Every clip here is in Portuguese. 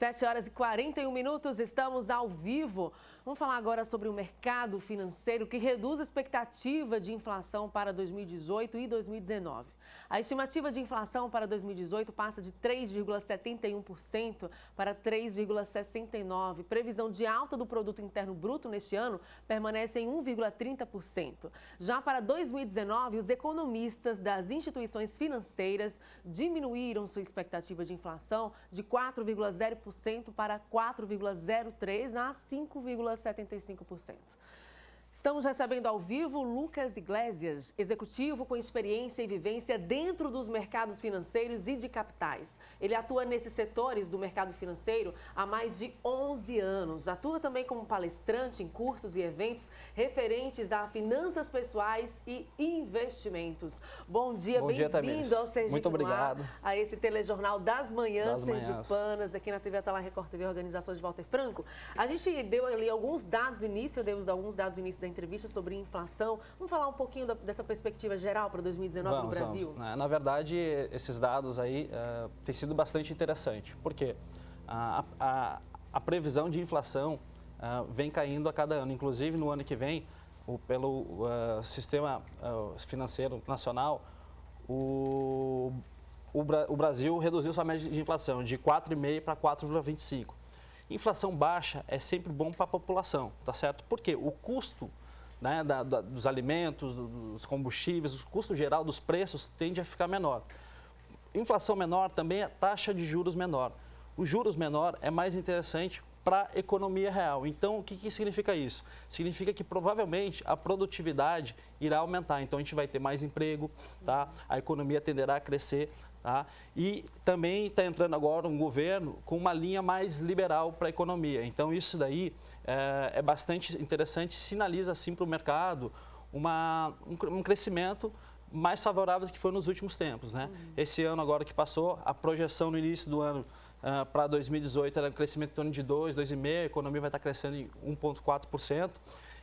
7 horas e 41 minutos, estamos ao vivo. Vamos falar agora sobre o mercado financeiro que reduz a expectativa de inflação para 2018 e 2019. A estimativa de inflação para 2018 passa de 3,71% para 3,69%. Previsão de alta do produto interno bruto neste ano permanece em 1,30%. Já para 2019, os economistas das instituições financeiras diminuíram sua expectativa de inflação de 4,0% para 4,03% a 5,75%. Estamos recebendo ao vivo Lucas Iglesias, executivo com experiência e vivência dentro dos mercados financeiros e de capitais. Ele atua nesses setores do mercado financeiro há mais de 11 anos. Atua também como palestrante em cursos e eventos referentes a finanças pessoais e investimentos. Bom dia, bem-vindo ao Sergipe Muito obrigado. A esse telejornal das manhãs sergipanas, aqui na TV Atala Record TV, organização de Walter Franco. A gente deu ali alguns dados no início, da entrevista sobre inflação. Vamos falar um pouquinho dessa perspectiva geral para 2019 no Brasil? Na verdade, esses dados aí têm sido bastante interessantes, porque a previsão de inflação vem caindo a cada ano. Inclusive, no ano que vem, pelo sistema financeiro nacional, o Brasil reduziu sua média de inflação de 4,5% para 4,25%. Inflação baixa é sempre bom para a população, tá certo? Porque o custo, né, dos alimentos, dos combustíveis, o custo geral dos preços tende a ficar menor. Inflação menor também é taxa de juros menor. O juros menor é mais interessante para a economia real. Então, o que significa isso? Significa que provavelmente a produtividade irá aumentar. Então, a gente vai ter mais emprego, tá? A economia tenderá a crescer. Tá? E também está entrando agora um governo com uma linha mais liberal para a economia. Então, isso daí é bastante interessante, sinaliza assim para o mercado um crescimento mais favorável do que foi nos últimos tempos, né? Esse ano agora que passou, a projeção no início do ano para 2018 era um crescimento em torno de 2%, 2,5%, a economia vai estar crescendo em 1,4%.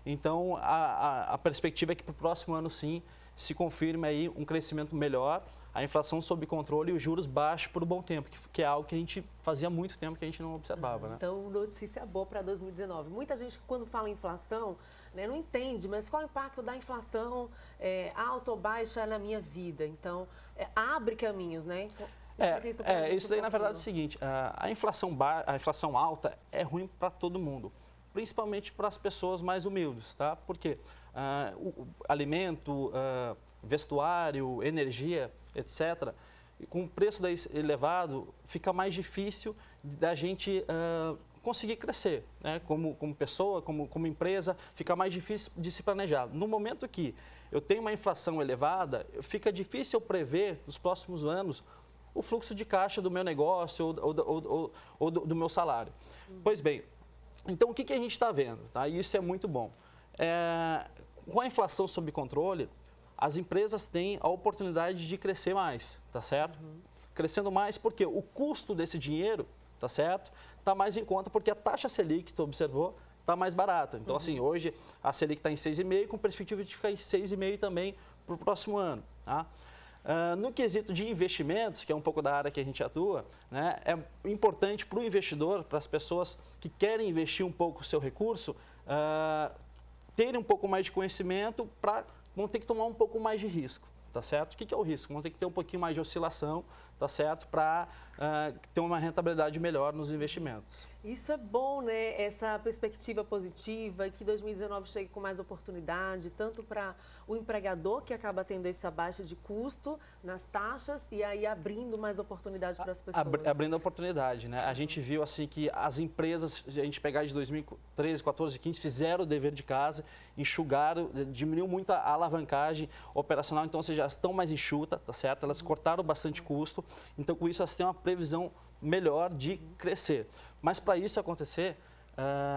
Então, a perspectiva é que para o próximo ano, sim, se confirme aí um crescimento melhor, a inflação sob controle e os juros baixos por um bom tempo, que é algo que a gente fazia muito tempo que a gente não observava, né? Então, notícia boa para 2019. Muita gente, quando fala em inflação, né, não entende, mas qual é o impacto da inflação alta ou baixa na minha vida? Então, abre caminhos, né? Isso daí, na verdade, é o seguinte, a inflação alta é ruim para todo mundo, principalmente para as pessoas mais humildes, tá? Porque alimento, vestuário, energia, etc., com o preço elevado, fica mais difícil da gente conseguir crescer, né? Como pessoa, como empresa, fica mais difícil de se planejar. No momento que eu tenho uma inflação elevada, fica difícil eu prever nos próximos anos o fluxo de caixa do meu negócio ou do meu salário. Pois bem, então o que a gente está vendo? Tá? E isso é muito bom. Com a inflação sob controle, as empresas têm a oportunidade de crescer mais, tá certo? Crescendo mais porque o custo desse dinheiro, tá certo? Está mais em conta porque a taxa Selic, que tu observou, está mais barata. Então, assim, hoje a Selic está em 6,5%, com perspectiva de ficar em 6,5% também para o próximo ano, tá? No quesito de investimentos, que é um pouco da área que a gente atua, né, é importante para o investidor, para as pessoas que querem investir um pouco o seu recurso, terem um pouco mais de conhecimento, vão ter que tomar um pouco mais de risco, tá certo? O que é o risco? Vão ter que ter um pouquinho mais de oscilação, tá certo? Para ter uma rentabilidade melhor nos investimentos. Isso é bom, né? Essa perspectiva positiva, que 2019 chegue com mais oportunidade, tanto para o empregador, que acaba tendo essa baixa de custo nas taxas, e aí abrindo mais oportunidade para as pessoas. Abrindo oportunidade, né? A gente viu assim que as empresas, a gente pegar de 2013, 14, 15, fizeram o dever de casa, enxugaram, diminuiu muito a alavancagem operacional, então, ou seja, elas estão mais enxutas, tá certo? Elas cortaram bastante custo, então com isso elas têm uma previsão melhor de crescer. Mas para isso acontecer,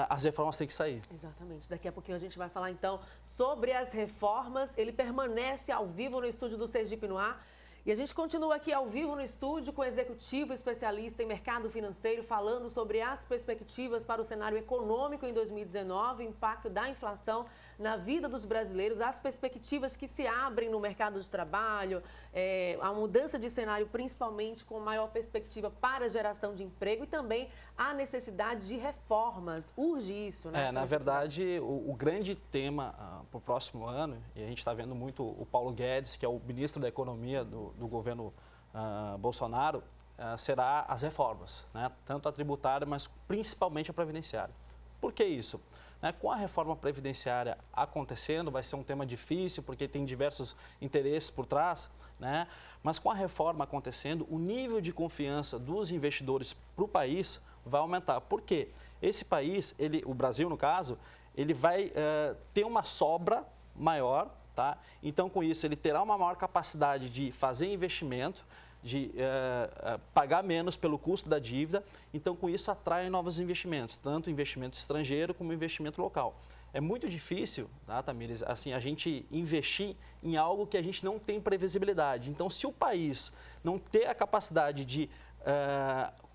as reformas têm que sair. Exatamente. Daqui a pouquinho a gente vai falar então sobre as reformas. Ele permanece ao vivo no estúdio do Sergipe no Ar. E a gente continua aqui ao vivo no estúdio com o executivo especialista em mercado financeiro falando sobre as perspectivas para o cenário econômico em 2019, o impacto da inflação na vida dos brasileiros, as perspectivas que se abrem no mercado de trabalho, a mudança de cenário principalmente com maior perspectiva para a geração de emprego e também a necessidade de reformas. Urge isso, né? Na verdade, o grande tema para o próximo ano, e a gente está vendo muito o Paulo Guedes, que é o ministro da Economia do governo Bolsonaro, será as reformas, né? Tanto a tributária, mas principalmente a previdenciária. Por que isso? Com a reforma previdenciária acontecendo, vai ser um tema difícil, porque tem diversos interesses por trás, né? Mas com a reforma acontecendo, o nível de confiança dos investidores para o país vai aumentar. Por quê? Esse país, o Brasil no caso, ele vai ter uma sobra maior, tá? Então, com isso, ele terá uma maior capacidade de fazer investimento, de pagar menos pelo custo da dívida. Então, com isso, atrai novos investimentos, tanto investimento estrangeiro como investimento local. É muito difícil, tá, Tamires, assim, a gente investir em algo que a gente não tem previsibilidade. Então, se o país não ter a capacidade de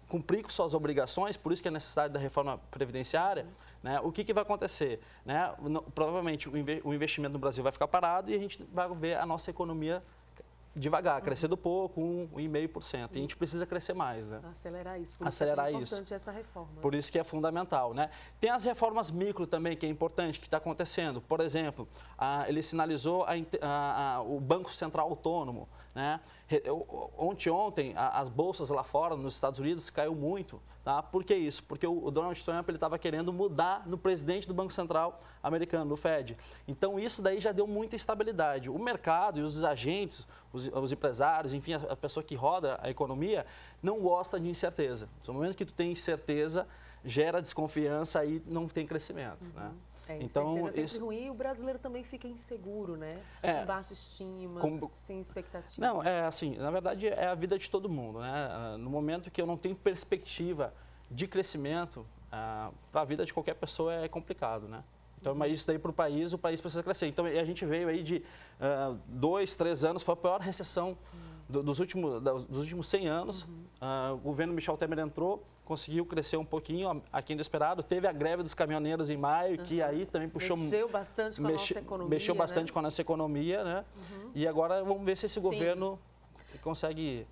cumprir com suas obrigações, por isso que é necessário da reforma previdenciária, né, o que vai acontecer? Né? Provavelmente o investimento no Brasil vai ficar parado e a gente vai ver a nossa economia devagar, crescendo pouco, 1,5%. E a gente precisa crescer mais, né? Acelerar isso. Por Acelerar isso é isso. importante essa reforma. Por isso que é fundamental, né? Tem as reformas micro também, que é importante, que está acontecendo. Por exemplo, ele sinalizou o Banco Central Autônomo, né? Ontem, as bolsas lá fora, nos Estados Unidos, caiu muito. Tá? Por que isso? Porque o Donald Trump estava querendo mudar no presidente do Banco Central americano, do Fed. Então, isso daí já deu muita instabilidade. O mercado e os agentes, os empresários, enfim, a pessoa que roda a economia, não gosta de incerteza. No momento que tu tem incerteza, gera desconfiança e não tem crescimento, né? Então, é sempre ruim e o brasileiro também fica inseguro, né? Com baixa estima, sem expectativa. Não, assim, na verdade é a vida de todo mundo, né? No momento que eu não tenho perspectiva de crescimento, para a vida de qualquer pessoa é complicado, né? Então, mas isso daí para o país precisa crescer. Então, a gente veio aí de 2, 3 anos, foi a pior recessão dos últimos 100 anos. O governo Michel Temer entrou, conseguiu crescer um pouquinho, aquém do esperado. Teve a greve dos caminhoneiros em maio, que aí também puxou... Mexeu bastante com a nossa economia. Mexeu bastante com a nossa economia, né? E agora vamos ver se esse governo consegue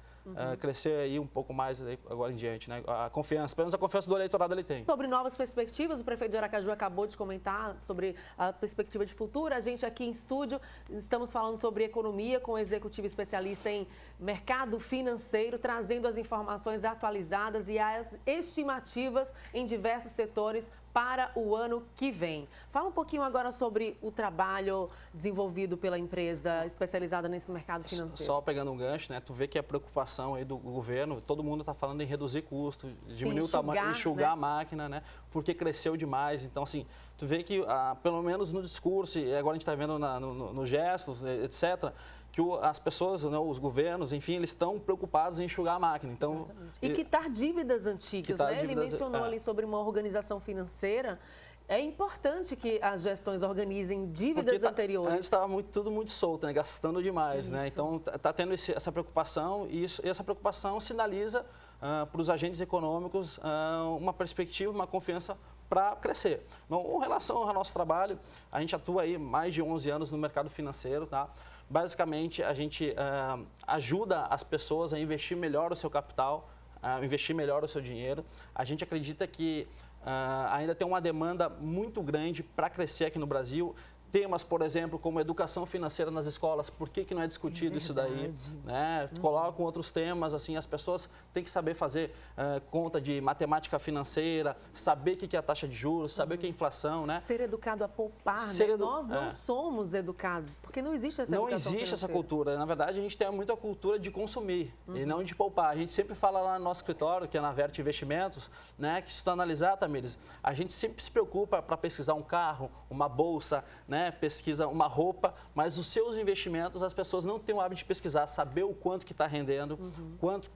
crescer aí um pouco mais agora em diante, né? A confiança, pelo menos a confiança do eleitorado ele tem. Sobre novas perspectivas, o prefeito de Aracaju acabou de comentar sobre a perspectiva de futuro. A gente aqui em estúdio estamos falando sobre economia com o executivo especialista em mercado financeiro, trazendo as informações atualizadas e as estimativas em diversos setores para o ano que vem. Fala um pouquinho agora sobre o trabalho desenvolvido pela empresa especializada nesse mercado financeiro. Só pegando um gancho, né? Tu vê que a preocupação aí do governo, todo mundo está falando em reduzir custo, diminuir o tamanho, enxugar, né, a máquina, né? Porque cresceu demais. Então, assim, tu vê que, pelo menos no discurso, e agora a gente está vendo nos gestos, etc., que as pessoas, né, os governos, enfim, eles estão preocupados em enxugar a máquina. Então, e quitar dívidas antigas, né? Ele mencionou ali sobre uma organização financeira. É importante que as gestões organizem dívidas anteriores. Antes estava tudo muito solto, né? Gastando demais, né? Então, está tendo essa preocupação e essa preocupação sinaliza para os agentes econômicos uma perspectiva, uma confiança para crescer. Com relação ao nosso trabalho, a gente atua aí mais de 11 anos no mercado financeiro, tá? Basicamente, a gente ajuda as pessoas a investir melhor o seu capital, a investir melhor o seu dinheiro. A gente acredita que ainda tem uma demanda muito grande para crescer aqui no Brasil. Temas, por exemplo, como educação financeira nas escolas, por que não é discutido isso daí? Né? Coloca outros temas, assim, as pessoas têm que saber fazer conta de matemática financeira, saber o que é a taxa de juros, saber o que é a inflação, né? Ser educado a poupar, né? Nós não somos educados, porque não existe essa educação financeira. Não existe essa cultura. Na verdade, a gente tem muita cultura de consumir e não de poupar. A gente sempre fala lá no nosso escritório, que é na Verte Investimentos, né? Que se tu analisar, Tamires, a gente sempre se preocupa para pesquisar um carro, uma bolsa, né? né, pesquisa uma roupa, mas os seus investimentos, as pessoas não têm o hábito de pesquisar, saber o quanto que está rendendo,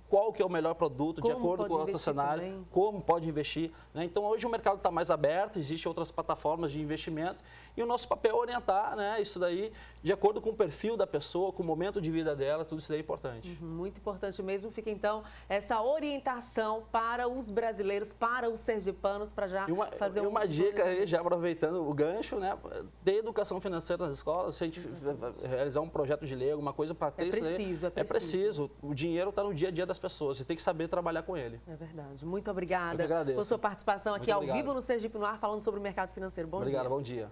qual que é o melhor produto, de acordo com o outro cenário, como pode investir. Né? Então, hoje o mercado está mais aberto, existem outras plataformas de investimento e o nosso papel é orientar, né, isso daí de acordo com o perfil da pessoa, com o momento de vida dela, tudo isso daí é importante. Muito importante mesmo. Fica, então, essa orientação para os brasileiros, para os sergipanos, para já fazer uma dica aí, já aproveitando o gancho, né, ter educação financeira nas escolas, se a gente realizar um projeto de lei, alguma coisa para ter isso daí, é preciso. O dinheiro está no dia a dia das pessoas, você tem que saber trabalhar com ele. É verdade. Muito obrigada por sua participação aqui ao vivo no Sergipe no Ar, falando sobre o mercado financeiro. Bom dia. Obrigado, bom dia.